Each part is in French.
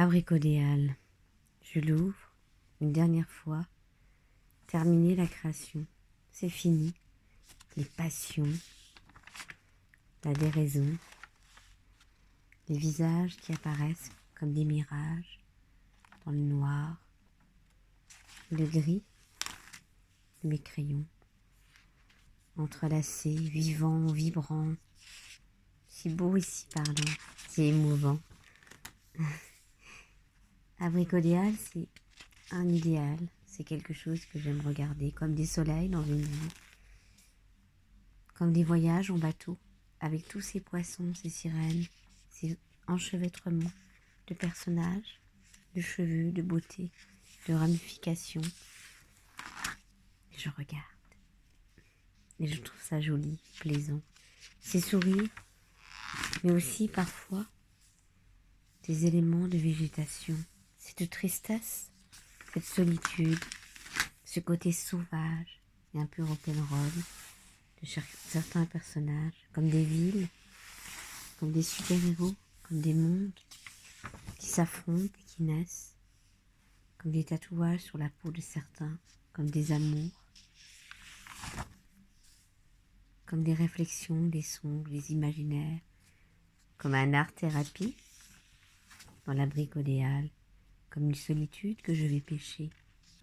Abricodéal. Je l'ouvre une dernière fois. Terminer la création. C'est fini. Les passions, la déraison, les visages qui apparaissent comme des mirages dans le noir, le gris de mes crayons, entrelacés, vivants, vibrants, si beau et si parlant, si émouvant. Abricodéal, c'est un idéal, c'est quelque chose que j'aime regarder, comme des soleils dans une vie, comme des voyages en bateau, avec tous ces poissons, ces sirènes, ces enchevêtrements de personnages, de cheveux, de beauté, de ramifications. Et je regarde. Et je trouve ça joli, plaisant. Ces sourires, mais aussi parfois des éléments de végétation. Cette tristesse, cette solitude, ce côté sauvage et un peu rock'n'roll de certains personnages, comme des villes, comme des super-héros, comme des mondes qui s'affrontent et qui naissent, comme des tatouages sur la peau de certains, comme des amours, comme des réflexions, des sons, des imaginaires, comme un art-thérapie dans l'abricodéal, comme une solitude que je vais pêcher,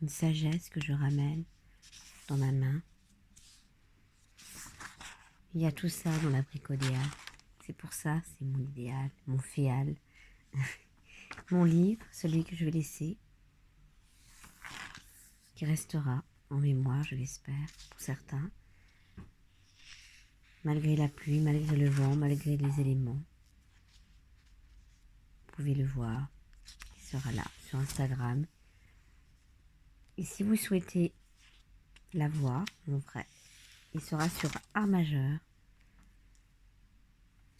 une sagesse que je ramène dans ma main. Il y a tout ça dans l'abricodéal. C'est pour ça, c'est mon idéal, mon féal. Mon livre, celui que je vais laisser, qui restera en mémoire, je l'espère, pour certains, malgré la pluie, malgré le vent, malgré les éléments. Vous pouvez le voir, il sera là, sur Instagram. Et si vous souhaitez la voir, en vrai, il sera sur Art Majeur.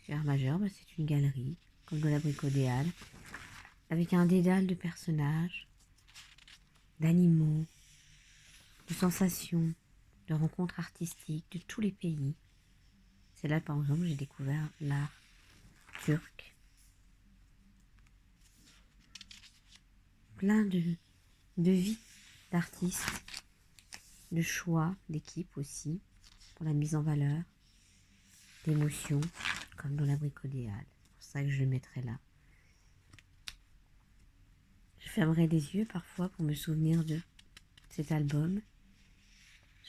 Sur Art Majeur, c'est une galerie, comme de l'abricodéal, avec un dédale de personnages, d'animaux, de sensations, de rencontres artistiques de tous les pays. C'est là, par exemple, j'ai découvert l'art turc. Plein de vie d'artistes, de choix d'équipe aussi, pour la mise en valeur, d'émotions, comme dans l'abricodéal. C'est pour ça que je le mettrai là. Je fermerai les yeux parfois pour me souvenir de cet album.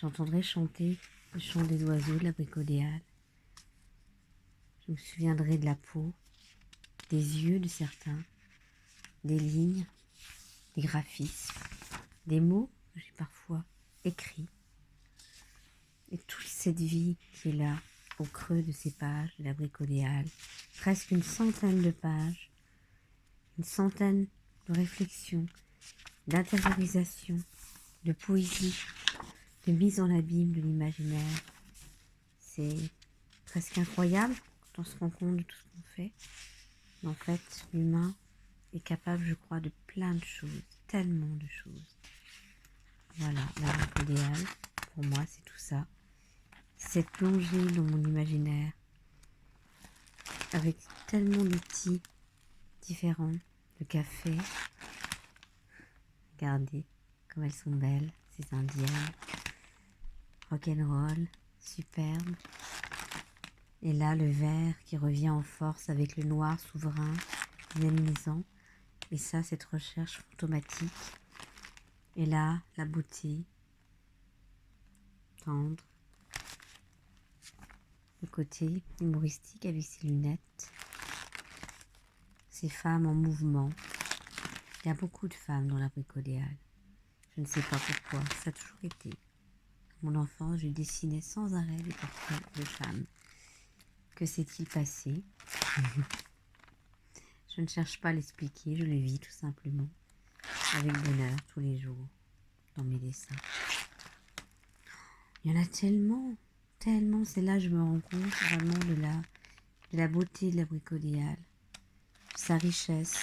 J'entendrai chanter le chant des oiseaux de l'abricodéal. Je me souviendrai de la peau, des yeux de certains, des lignes, des graphismes, des mots que j'ai parfois écrits. Et toute cette vie qui est là, au creux de ces pages de l'abricodéal, presque une centaine de pages, une centaine de réflexions, d'intériorisation, de poésie, de mise en abîme de l'imaginaire. C'est presque incroyable quand on se rend compte de tout ce qu'on fait. Mais en fait, l'humain est capable, je crois, de plein de choses, tellement de choses. Voilà, l'abricodéal, pour moi, c'est tout ça. C'est plongé dans mon imaginaire avec tellement d'outils différents, de café. Regardez comme elles sont belles, ces indiennes. Rock'n'roll, superbe. Et là, le vert qui revient en force avec le noir souverain, dynamisant. Et ça, cette recherche fantomatique. Et là, la beauté, tendre. Le côté humoristique avec ses lunettes. Ces femmes en mouvement. Il y a beaucoup de femmes dans l'abricodéal. Je ne sais pas pourquoi, ça a toujours été. À mon enfance, je dessinais sans arrêt des portraits de femmes. Que s'est-il passé? Je ne cherche pas à l'expliquer, je le vis tout simplement. Avec bonheur tous les jours dans mes dessins. Il y en a tellement, tellement. C'est là que je me rends compte vraiment de la beauté de l'abricodéal. Sa richesse,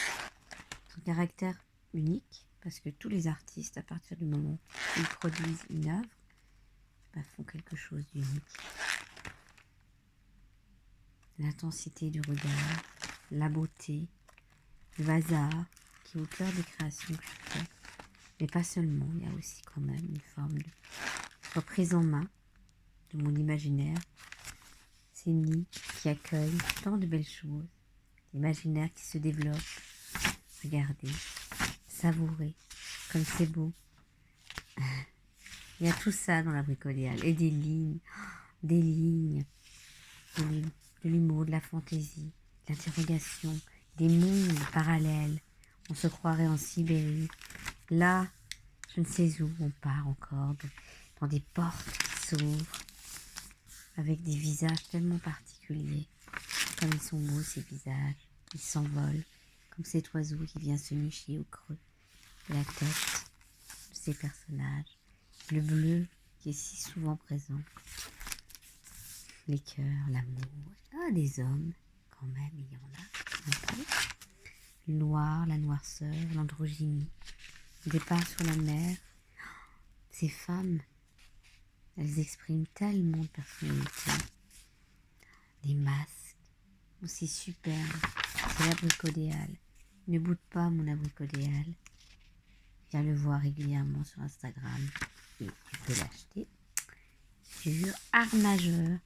son caractère unique, parce que tous les artistes, à partir du moment où ils produisent une œuvre, font quelque chose d'unique. L'intensité du regard, la beauté, le hasard qui est au cœur des créations que je fais. Mais pas seulement, il y a aussi quand même une forme de reprise en main de mon imaginaire. Ces nids qui accueillent tant de belles choses, l'imaginaire qui se développe. Regardez, savourez, comme c'est beau. Il y a tout ça dans la bricoliale, et des lignes, de l'humour, de la fantaisie, de l'interrogation, des mondes parallèles. On se croirait en Sibérie. Là, je ne sais où, on part encore, dans des portes qui s'ouvrent, avec des visages tellement particuliers. Comme ils sont beaux, ces visages. Ils s'envolent, comme cet oiseau qui vient se nicher au creux de la tête de ces personnages. Le bleu qui est si souvent présent. Les cœurs, l'amour. Ah, des hommes, quand même, il y en a un peu. Le noir, la noirceur, l'androgynie. Le départ sur la mer. Ces femmes, elles expriment tellement de personnalité. Des masques, aussi superbes. C'est l'abricodéal. Ne boude pas mon abricodéal. Viens le voir régulièrement sur Instagram. Et tu peux l'acheter sur Armageur.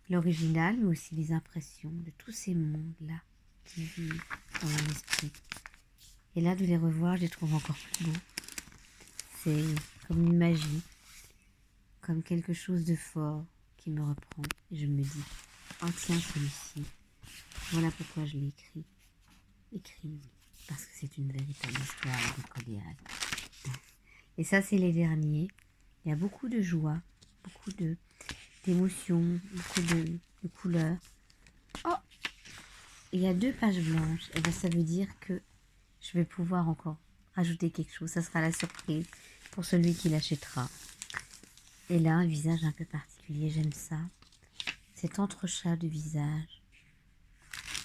L'original, mais aussi les impressions de tous ces mondes-là qui vivent dans mon esprit. Et là, de les revoir, je les trouve encore plus beaux. C'est comme une magie, comme quelque chose de fort qui me reprend. Et je me dis, oh tiens, celui-ci, voilà pourquoi je l'ai écrit. Écrit, parce que c'est une véritable histoire bricoliale. Et ça, c'est les derniers. Il y a beaucoup de joie, beaucoup d'émotions, beaucoup de couleurs. Oh, il y a 2 pages blanches. Et bien, ça veut dire que je vais pouvoir encore rajouter quelque chose. Ça sera la surprise pour celui qui l'achètera. Et là, un visage un peu particulier. J'aime ça. Cet entrechat de visage,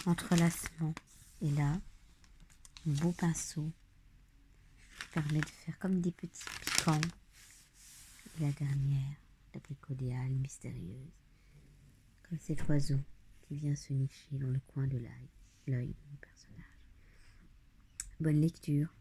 entrelacement. Et là, un beau pinceau qui permet de faire comme des petits piquants. Et la dernière, la bricodéale mystérieuse, comme cet oiseau qui vient se nicher dans le coin de l'œil de mon personnage. Bonne lecture.